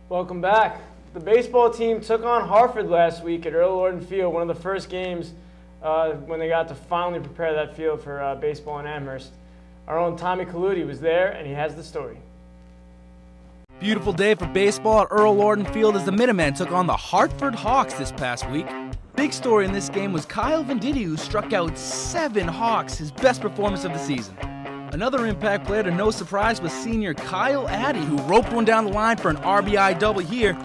Welcome back. The baseball team took on Hartford last week at Earl Lorden Field, one of the first games when they got to finally prepare that field for baseball in Amherst. Our own Tommy Colludi was there, and he has the story. Beautiful day for baseball at Earl Lorden Field as the Minutemen took on the Hartford Hawks this past week. Big story in this game was Kyle Venditti, who struck out 7 Hawks, his best performance of the season. Another impact player, to no surprise, was senior Kyle Addy, who roped one down the line for an RBI double here.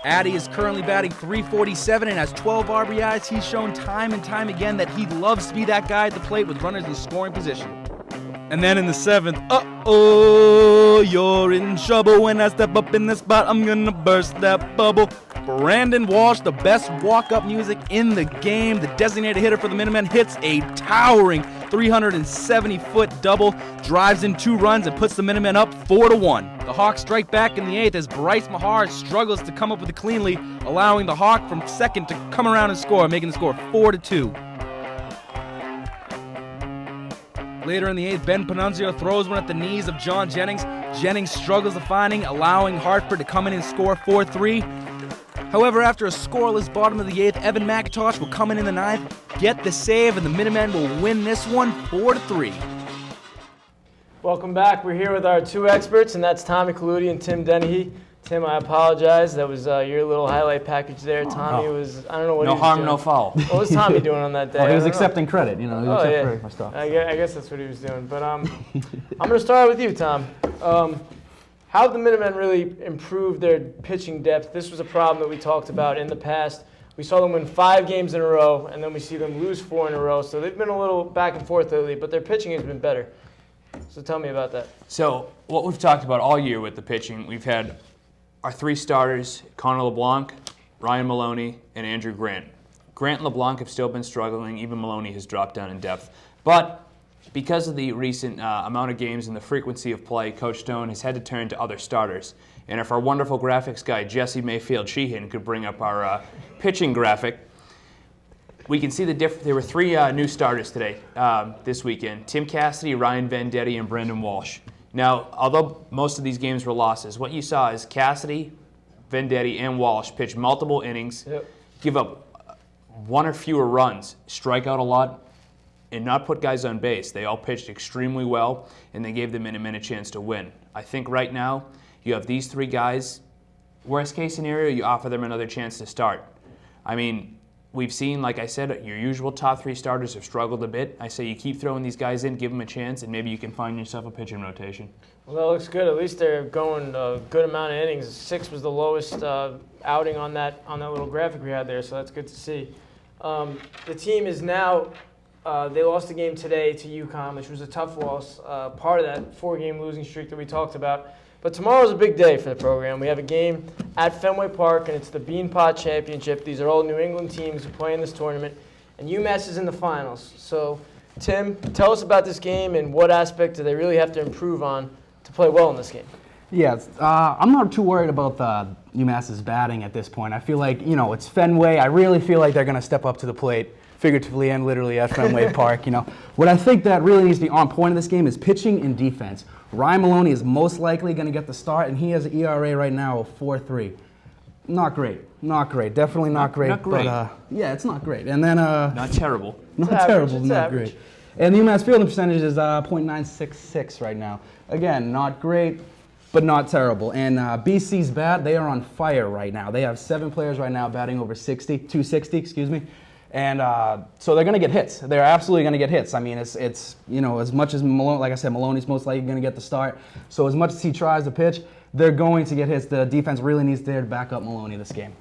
Addy is currently batting .347 and has 12 RBIs. He's shown time and time again that he loves to be that guy at the plate with runners in scoring position. And then in the 7th, you're in trouble. When I step up in the spot, I'm gonna burst that bubble. Brandon Walsh, the best walk-up music in the game, the designated hitter for the Minutemen, hits a towering 370-foot double, drives in 2 runs, and puts the Minutemen up 4-1. The Hawks strike back in the 8th as Bryce Mahar struggles to come up with a clean lead, allowing the Hawk from second to come around and score, making the score 4-2. Later in the 8th, Ben Panunzio throws one at the knees of John Jennings. Jennings struggles to finding, allowing Hartford to come in and score 4-3. However, after a scoreless bottom of the 8th, Evan McIntosh will come in the 9th, get the save, and the Minutemen will win this one 4-3. Welcome back. We're here with our 2 experts, and that's Tommy Colludi and Tim Dennehy. Tim, I apologize. That was your little highlight package there. Tommy was, I don't know what he was doing. No harm, no foul. What was Tommy doing on that day? Well, he was accepting credit, He was accepting credit for stuff. I guess that's what he was doing. But I'm going to start with you, Tom. How have the Minutemen really improved their pitching depth? This was a problem that we talked about in the past. We saw them win 5 games in a row, and then we see them lose 4 in a row. So they've been a little back and forth lately, but their pitching has been better. So tell me about that. So what we've talked about all year with the pitching, we've had our 3 starters, Connor LeBlanc, Ryan Maloney, and Andrew Grant. Grant and LeBlanc have still been struggling. Even Maloney has dropped down in depth. But because of the recent amount of games and the frequency of play, Coach Stone has had to turn to other starters. And if our wonderful graphics guy, Jesse Mayfield Sheehan, could bring up our pitching graphic, we can see the difference. There were 3 new starters today, this weekend. Tim Cassidy, Ryan Venditti, and Brandon Walsh. Now, although most of these games were losses, what you saw is Cassidy, Venditti, and Walsh pitch multiple innings, give up 1 or fewer runs, strike out a lot, and not put guys on base. They all pitched extremely well, and they gave the Minutemen a chance to win. I think right now you have these 3 guys. Worst case scenario, you offer them another chance to start. I mean, we've seen, like I said, your usual top 3 starters have struggled a bit. I say you keep throwing these guys in, give them a chance, and maybe you can find yourself a pitching rotation. Well, that looks good. At least they're going a good amount of innings. 6 was the lowest outing on that little graphic we had there, so that's good to see. The team is now, they lost a game today to UConn, which was a tough loss, part of that 4-game losing streak that we talked about. But tomorrow's a big day for the program. We have a game at Fenway Park, and it's the Beanpot Championship. These are all New England teams who play in this tournament, and UMass is in the finals. So, Tim, tell us about this game and what aspect do they really have to improve on to play well in this game? Yeah, I'm not too worried about UMass's batting at this point. I feel like, it's Fenway. I really feel like they're going to step up to the plate, figuratively and literally at Fenway Park. What I think that really needs to be on point in this game is pitching and defense. Ryan Maloney is most likely going to get the start, and he has an ERA right now of 4.3. Not great. Definitely not great. Not great. But, yeah, it's not great. And then not terrible. Not terrible, not great. And the UMass fielding percentage is .966 right now. Again, not great, but not terrible. And BC's bat, they are on fire right now. They have 7 players right now batting over 260, excuse me. And so they're going to get hits. They're absolutely going to get hits. I mean, it's as much as Maloney, like I said, Maloney's most likely going to get the start. So as much as he tries to pitch, they're going to get hits. The defense really needs to back up Maloney this game.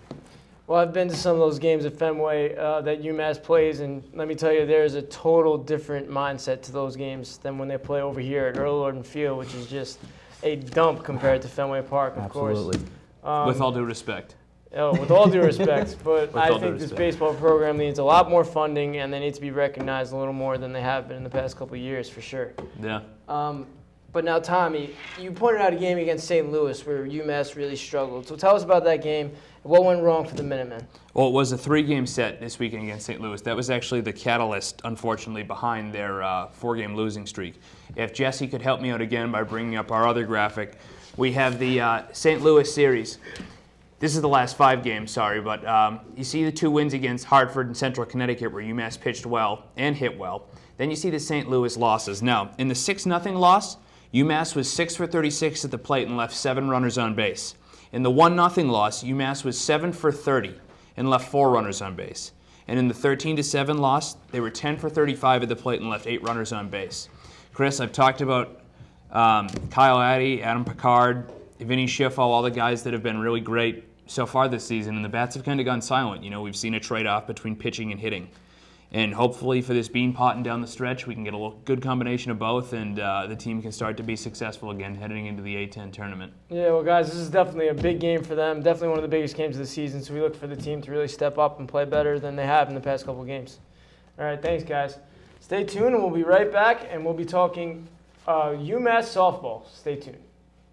Well, I've been to some of those games at Fenway that UMass plays, and let me tell you, there's a total different mindset to those games than when they play over here at Earl Lorden Field, which is just a dump compared to Fenway Park, of course. Absolutely. With all due respect. With all due respect, but I think this baseball program needs a lot more funding, and they need to be recognized a little more than they have been in the past couple of years, for sure. Yeah. But now, Tommy, you pointed out a game against St. Louis where UMass really struggled. So tell us about that game. What went wrong for the Minutemen? Well, it was a 3-game set this weekend against St. Louis. That was actually the catalyst, unfortunately, behind their 4-game losing streak. If Jesse could help me out again by bringing up our other graphic, we have the St. Louis series. this is the last 5 games, sorry, but you see the 2 wins against Hartford and Central Connecticut where UMass pitched well and hit well. Then you see the St. Louis losses. Now, in the 6-0 loss, UMass was 6 for 36 at the plate and left 7 runners on base. In the 1-0 loss, UMass was 7 for 30 and left 4 runners on base. And in the 13-7 loss, they were 10 for 35 at the plate and left 8 runners on base. Chris, I've talked about Kyle Addy, Adam Picard, Vinny Schiffo, all the guys that have been really great so far this season, and the bats have kind of gone silent. You know, we've seen a trade-off between pitching and hitting. And hopefully for this Beanpot and down the stretch, we can get a good combination of both, and the team can start to be successful again heading into the A-10 tournament. Yeah, well, guys, this is definitely a big game for them. Definitely one of the biggest games of the season, so we look for the team to really step up and play better than they have in the past couple games. All right, thanks, guys. Stay tuned, and we'll be right back, and we'll be talking UMass softball. Stay tuned.